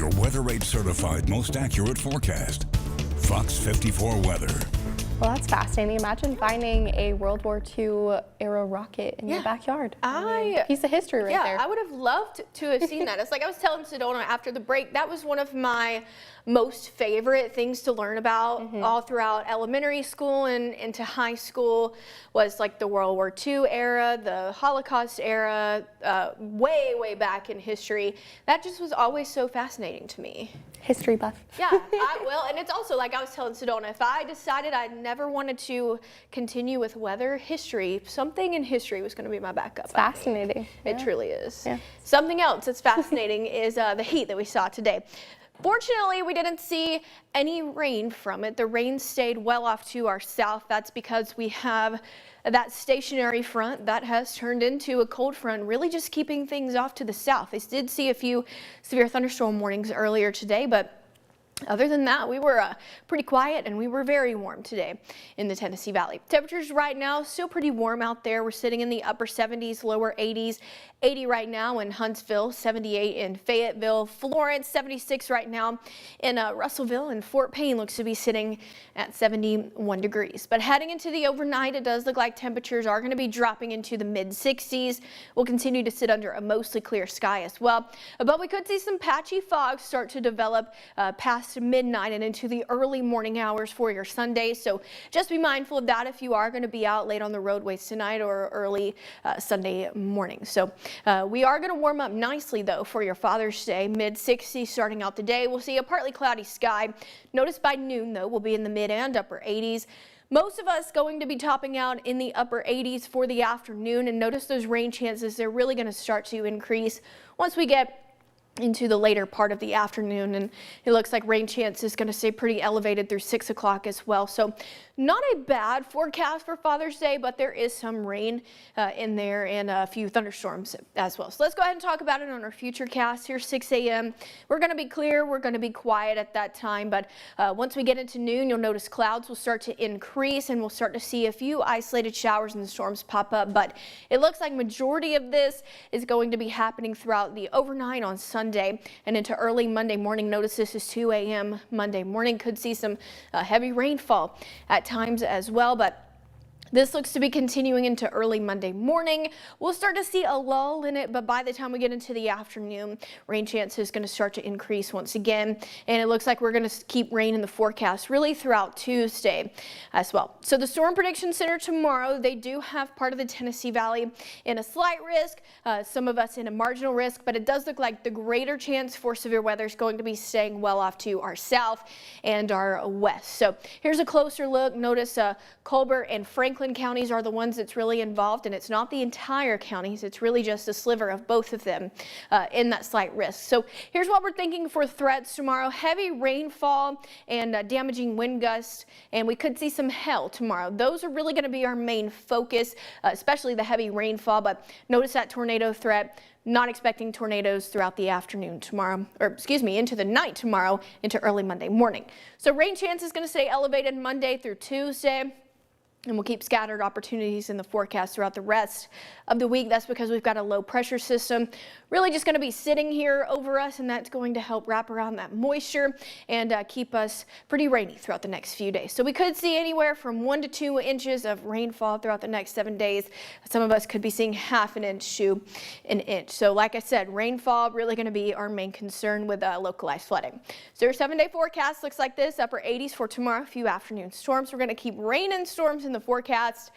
your Weather Rate certified most accurate forecast. Fox 54 Weather. Well, that's fascinating. Imagine finding a World War II era rocket in your backyard. Piece of history right there. Yeah, I would have loved to have seen that. It's like I was telling Sedona after the break, that was one of my most favorite things to learn about all throughout elementary school and into high school was like the World War II era, the Holocaust era, way back in history. That just was always so fascinating to me. History buff. Yeah, well, and it's also like I was telling Sedona, if I decided I never wanted to continue with weather, history, something in history was going to be my backup. It's fascinating. It truly is. Yeah. Something else that's fascinating is the heat that we saw today. Fortunately, we didn't see any rain from it. The rain stayed well off to our south. That's because we have that stationary front that has turned into a cold front, really just keeping things off to the south. They did see a few severe thunderstorm warnings earlier today, but other than that, we were pretty quiet and we were very warm today in the Tennessee Valley. Temperatures right now still pretty warm out there. We're sitting in the upper 70s, lower 80s. 80 right now in Huntsville, 78 in Fayetteville, Florence, 76 right now in Russellville, and Fort Payne looks to be sitting at 71 degrees. But heading into the overnight, it does look like temperatures are going to be dropping into the mid 60s. We'll continue to sit under a mostly clear sky as well, but we could see some patchy fog start to develop past midnight and into the early morning hours for your Sunday. So just be mindful of that if you are going to be out late on the roadways tonight or early Sunday morning. So we are going to warm up nicely though for your Father's Day. Mid 60s starting out the day. We'll see a partly cloudy sky. Notice by noon though we'll be in the mid and upper 80s. Most of us going to be topping out in the upper 80s for the afternoon, and notice those rain chances, they're really going to start to increase once we get into the later part of the afternoon, and it looks like rain chance is going to stay pretty elevated through 6 o'clock as well. So not a bad forecast for Father's Day, but there is some rain in there and a few thunderstorms as well. So let's go ahead and talk about it on our future cast here. 6 a.m. We're going to be clear. We're going to be quiet at that time, but once we get into noon, you'll notice clouds will start to increase and we'll start to see a few isolated showers and storms pop up. But it looks like majority of this is going to be happening throughout the overnight on Sunday and into early Monday morning. Notice this is 2 a.m. Monday morning. Could see some heavy rainfall at times as well, but this looks to be continuing into early Monday morning. We'll start to see a lull in it, but by the time we get into the afternoon, rain chance is going to start to increase once again, and it looks like we're going to keep rain in the forecast really throughout Tuesday as well. So the Storm Prediction Center tomorrow, they do have part of the Tennessee Valley in a slight risk, some of us in a marginal risk, but it does look like the greater chance for severe weather is going to be staying well off to our south and our west. So here's a closer look. Notice Colbert and Franklin counties are the ones that's really involved, and it's not the entire counties, it's really just a sliver of both of them in that slight risk. So here's what we're thinking for threats tomorrow: heavy rainfall and damaging wind gusts, and we could see some hail tomorrow. Those are really going to be our main focus, especially the heavy rainfall, but notice that tornado threat. Not expecting tornadoes throughout the afternoon tomorrow, or excuse me, into the night tomorrow into early Monday morning. So rain chance is going to stay elevated Monday through Tuesday, and we'll keep scattered opportunities in the forecast throughout the rest of the week. That's because we've got a low pressure system really just going to be sitting here over us, and that's going to help wrap around that moisture and keep us pretty rainy throughout the next few days. So we could see anywhere from 1 to 2 inches of rainfall throughout the next 7 days. Some of us could be seeing ½ an inch to an inch. So like I said, rainfall really going to be our main concern with localized flooding. So your 7-day forecast looks like this: upper 80s for tomorrow, a few afternoon storms. We're going to keep rain and storms in the forecast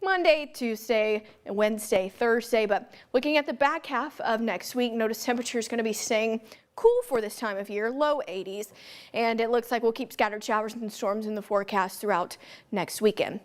Monday, Tuesday, and Wednesday, Thursday. But looking at the back half of next week, notice temperature is going to be staying cool for this time of year, low 80s, and it looks like we'll keep scattered showers and storms in the forecast throughout next weekend.